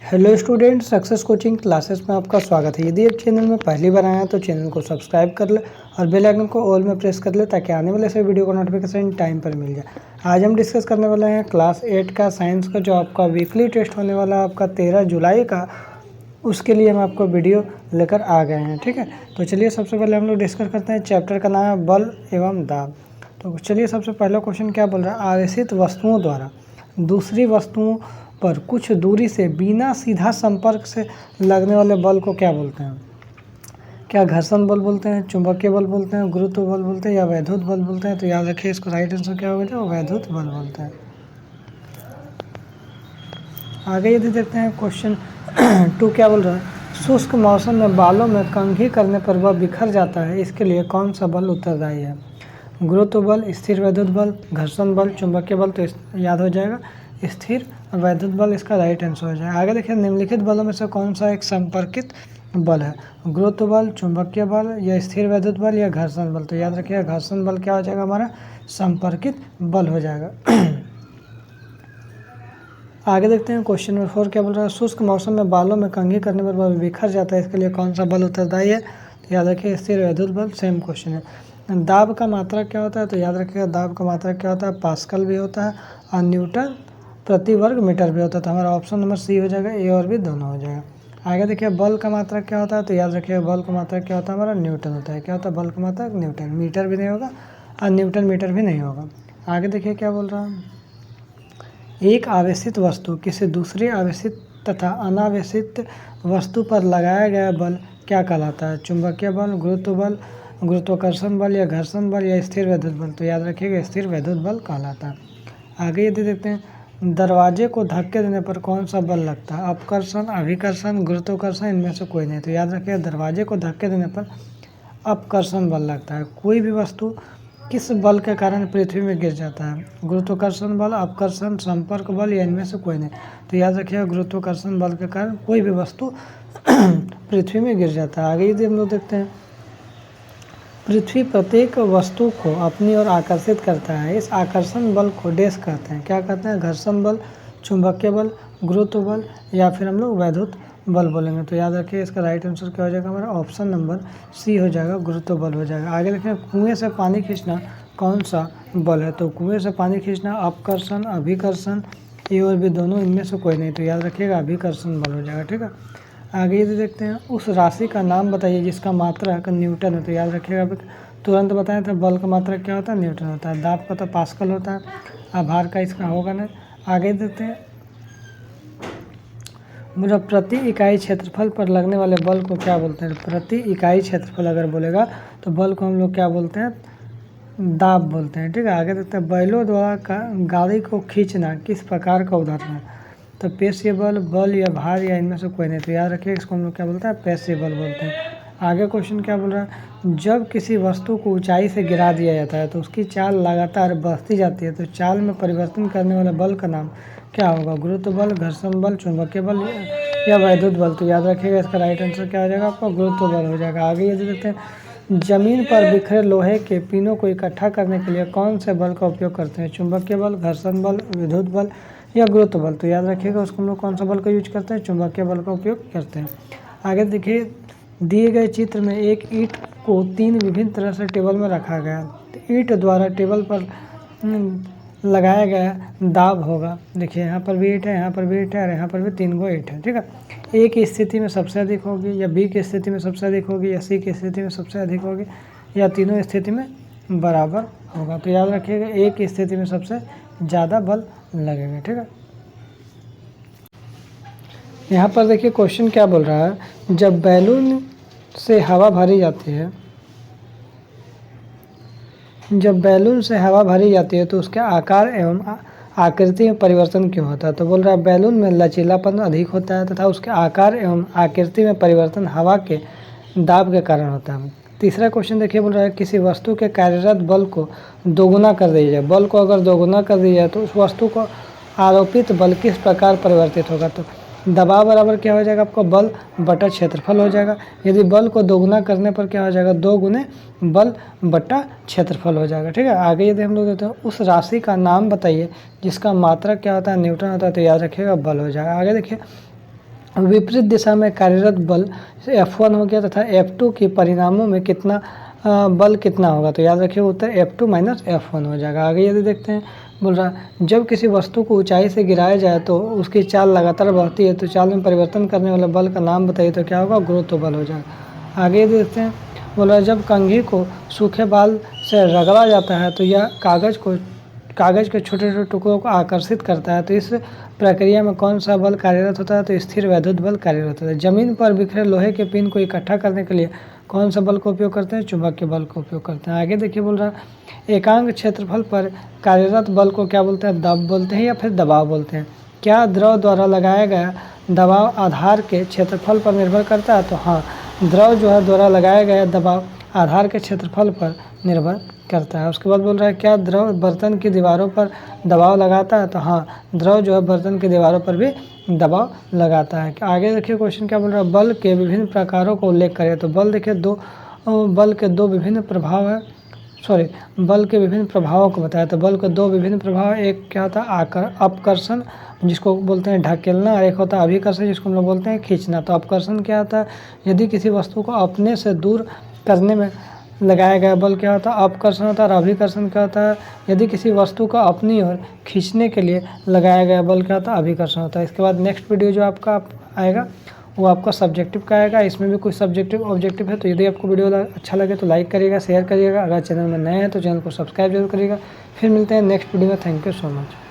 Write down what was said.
Hello student, success coaching classes में आपका स्वागत है। यदि आप चैनल में पहली बार आए हैं तो चैनल को सब्सक्राइब कर ले और बेल आइकन को ऑल में प्रेस कर ले ताकि आने वाले से वीडियो का नोटिफिकेशन टाइम पर मिल जाए। आज हम डिस्कस करने वाले हैं क्लास 8 का साइंस का जो आपका वीकली टेस्ट होने वाला है आपका 13 जुलाई का, उसके लिए हम आपको वीडियो लेकर आ गए हैं। ठीक है, तो चलिए सबसे पहले हम लोग डिस्कस करते हैं। चैप्टर का नाम है बल एवं दाब। तो चलिए सबसे पहला क्वेश्चन क्या बोल रहा है, आवेशित वस्तुओं द्वारा दूसरी वस्तुओं पर कुछ दूरी से बिना सीधा संपर्क से लगने वाले बल को क्या बोलते हैं? क्या घर्षण बल बोलते हैं, चुंबकीय बल बोलते हैं, गुरुत्व बल बोलते हैं या वैद्युत बल बोलते हैं? तो याद रखिए इसका राइट आंसर क्या होगा, जो वैद्युत बल बोलते हैं। आगे यदि देखते हैं क्वेश्चन 2 क्या बोल रहा है, शुष्क मौसम में बालों में कंघी करने पर वह बिखर जाता है, इसके लिए कौन सा बल उत्तरदायी है? गुरुत्व बल, स्थिर वैद्युत बल, घर्षण बल, चुंबकीय बल? तो याद हो जाएगा स्थिर वैद्युत बल इसका राइट आंसर हो जाएगा। आगे देखिए निम्नलिखित बलों में से कौन सा एक संपर्कित बल है? गुरुत्व बल, चुंबकीय बल या स्थिर वैद्युत बल या घर्षण बल? तो याद रखिएगा घर्षण बल क्या हो जाएगा, हमारा संपर्कित बल हो जाएगा। आगे देखते हैं क्वेश्चन नंबर 4 क्या बोल रहा है, शुष्क मौसम में बालों में कंघी करने पर वह बिखर जाता है, इसके लिए कौन सा बल उत्तरदायी है? तो याद रखिए स्थिर वैद्युत बल। सेम क्वेश्चन है। दाब का मात्रा क्या होता है? तो याद रखिएगा दाब का मात्रा क्या होता है, पास्कल भी होता है और न्यूटन प्रति वर्ग मीटर भी होता है। तो हमारा ऑप्शन नंबर सी हो जाएगा, ए और बी दोनों हो जाएगा। आगे देखिए बल का मात्रा क्या होता है? तो याद रखिएगा बल का मात्रा क्या होता है, हमारा न्यूटन होता है। क्या होता है बल का मात्रा? न्यूटन। मीटर भी नहीं होगा और न्यूटन मीटर भी नहीं होगा। आगे देखिए क्या बोल रहा है, एक आवेशित वस्तु किसी दूसरी आवेशित तथा अनावेशित वस्तु पर लगाया गया बल क्या कहलाता है? चुंबकीय बल, गुरुत्व बल, गुरुत्वाकर्षण बल या घर्षण बल या स्थिर वैद्युत बल? तो याद रखिएगा स्थिर वैद्युत बल कहलाता है। आगे यदि देखते हैं, दरवाजे को धक्के देने पर कौन सा बल लगता है? अपकर्षण, अभिकर्षण, गुरुत्वाकर्षण, इनमें से कोई नहीं। तो याद रखिएगा दरवाजे को धक्के देने पर अपकर्षण बल लगता है। कोई भी वस्तु किस बल के कारण पृथ्वी में गिर जाता है? गुरुत्वाकर्षण बल, अपकर्षण, संपर्क बल या इनमें से कोई नहीं। तो याद रखिएगा गुरुत्वाकर्षण बल के कारण कोई भी वस्तु पृथ्वी में गिर जाता है। आगे यदि हम लोग देखते हैं, पृथ्वी प्रत्येक वस्तु को अपनी ओर आकर्षित करता है, इस आकर्षण बल को डैश कहते हैं। क्या कहते हैं? घर्षण बल, चुंबकीय बल, गुरुत्व बल या फिर हम लोग वैद्युत बल बोलेंगे। तो याद रखिए इसका राइट आंसर क्या हो जाएगा, हमारा ऑप्शन नंबर सी हो जाएगा, गुरुत्व बल हो जाएगा। आगे देखिए कुएं से पानी खींचना कौन सा बल है? तो कुएं से पानी खींचना अपकर्षण, अभिकर्षण, ए और बी दोनों, इनमें से कोई नहीं। तो याद रखिएगा अभिकर्षण बल हो जाएगा। ठीक है, आगे यदि देखते हैं, उस राशि का नाम बताइए जिसका मात्रक न्यूटन है। तो याद रखिएगा अभी तुरंत बताया था बल का मात्रक क्या होता है, न्यूटन होता है। दाब का तो पास्कल होता है, आभार का इसका होगा नहीं। आगे देखते हैं, मुझे प्रति इकाई क्षेत्रफल पर लगने वाले बल को क्या बोलते हैं? प्रति इकाई क्षेत्रफल अगर बोलेगा तो बल को हम लोग क्या बोलते हैं, दाब बोलते हैं। ठीक है, आगे देखते हैं, बैलों द्वारा गाड़ी को खींचना किस प्रकार का उदाहरण है? तो पेशीय बल, बल या भार या इनमें से कोई नहीं। तो याद रखिए इसको हम लोग क्या बोलते हैं, पेशीय बल बोलते हैं। आगे क्वेश्चन क्या बोल रहा है, जब किसी वस्तु को ऊंचाई से गिरा दिया जाता है तो उसकी चाल लगातार बढ़ती जाती है, तो चाल में परिवर्तन करने वाले बल का नाम क्या होगा? गुरुत्व बल, घर्षण बल, चुंबकीय बल या वैद्युत बल? तो याद रखिएगा इसका राइट आंसर क्या हो जाएगा, आपका गुरुत्व बल हो जाएगा। आगे यदि देखते हैं, जमीन पर बिखरे लोहे के पिनों को इकट्ठा करने के लिए कौन से बल का उपयोग करते हैं? चुंबकीय बल, घर्षण बल, विद्युत बल या गुरुत्व बल? तो याद रखिएगा उसको हम लोग कौन सा बल का यूज करते हैं, चुंबकीय बल का उपयोग करते हैं। आगे देखिए, दिए गए चित्र में एक ईंट को 3 विभिन्न तरह से टेबल में रखा गया। तो ईंट द्वारा टेबल पर लगाया गया दाब होगा। देखिए यहाँ पर भी ईंट है, यहाँ पर भी ईंट है और यहाँ पर भी 3 गो ईंट है। ठीक है, ए की स्थिति में सबसे अधिक होगी या बी की स्थिति में सबसे अधिक होगी या सी की स्थिति में सबसे अधिक होगी या तीनों स्थिति में बराबर होगा? तो याद रखिएगा ए की स्थिति में सबसे ज़्यादा बल लगेगा। ठीक है, यहाँ पर देखिए क्वेश्चन क्या बोल रहा है, जब बैलून से हवा भरी जाती है, जब बैलून से हवा भरी जाती है तो उसके आकार एवं आकृति में परिवर्तन क्यों होता है? तो बोल रहा है बैलून में लचीलापन अधिक होता है तथा उसके आकार एवं आकृति में परिवर्तन हवा के दाब के कारण होता है। तीसरा क्वेश्चन देखिए, बोल रहा है किसी वस्तु के कार्यरत बल को दोगुना कर दिया जाए। बल को अगर दोगुना कर दिया जाए तो उस वस्तु को आरोपित बल किस प्रकार परिवर्तित होगा? तो दबाव बराबर क्या हो जाएगा, आपको बल बटा क्षेत्रफल हो जाएगा। यदि बल को दोगुना करने पर क्या हो जाएगा, 2 गुने बल बटा क्षेत्रफल हो जाएगा। ठीक है, आगे यदि हम लोग देते हैं, उस राशि का नाम बताइए जिसका मात्रक क्या होता है, न्यूटन होता है। तो याद रखिएगा बल हो जाएगा। आगे देखिए, विपरीत दिशा में कार्यरत बल F1 हो गया तथा F2 के परिणामों में कितना बल कितना होगा, तो याद रखिए उत्तर F2 माइनस F1 हो जाएगा। आगे यदि देखते हैं, बोल रहा जब किसी वस्तु को ऊंचाई से गिराया जाए तो उसकी चाल लगातार बढ़ती है, तो चाल में परिवर्तन करने वाले बल का नाम बताइए, तो क्या होगा, गुरुत्व बल हो जाएगा। आगे यदि देखते हैं, बोल रहा जब कंघी को सूखे बाल से रगड़ा जाता है तो यह कागज़ के छोटे छोटे टुकड़ों को आकर्षित करता है, तो इस प्रक्रिया में कौन सा बल कार्यरत होता है, तो स्थिर वैद्युत बल कार्यरत होता है। जमीन पर बिखरे लोहे के पिन को इकट्ठा करने के लिए कौन सा बल का उपयोग करते हैं, चुंबकीय बल का उपयोग करते हैं। आगे देखिए, बोल रहा एकांक क्षेत्रफल पर कार्यरत बल को क्या बोलते हैं, दबाव बोलते हैं या फिर दबाव बोलते हैं। क्या द्रव द्वारा लगाया गया दबाव आधार के क्षेत्रफल पर निर्भर करता है, तो हाँ, द्रव जो है द्वारा लगाया गया दबाव आधार के क्षेत्रफल पर निर्भर करता है। उसके बाद बोल रहा है क्या द्रव बर्तन की दीवारों पर दबाव लगाता है, तो हाँ, द्रव जो है बर्तन की दीवारों पर भी दबाव लगाता है। आगे देखिए क्वेश्चन क्या बोल रहा है, बल के विभिन्न प्रकारों को उल्लेख करें, तो बल देखिए बल के दो विभिन्न प्रभाव है, बल के विभिन्न प्रभावों को बताया। तो बल के दो विभिन्न प्रभाव, एक क्या होता है अपकर्षण जिसको बोलते हैं ढकेलना, और एक होता है अभिकर्षण जिसको हम लोग बोलते हैं खींचना। तो अपकर्षण क्या होता है, यदि किसी वस्तु को अपने से दूर करने में लगाया गया बल क्या होता है, अपकर्षण होता है। और अभिकर्षण क्या होता है, यदि किसी वस्तु को अपनी ओर खींचने के लिए लगाया गया बल क्या होता है, अभिकर्षण होता है। इसके बाद नेक्स्ट वीडियो जो आपका आएगा वो आपका सब्जेक्टिव का आएगा, इसमें भी कुछ सब्जेक्टिव ऑब्जेक्टिव है। तो यदि आपको वीडियो अच्छा लगे तो लाइक करिएगा, शेयर करिएगा, अगर चैनल में नए हैं तो चैनल को सब्सक्राइब जरूर करिएगा। फिर मिलते हैं नेक्स्ट वीडियो में। Thank you so much.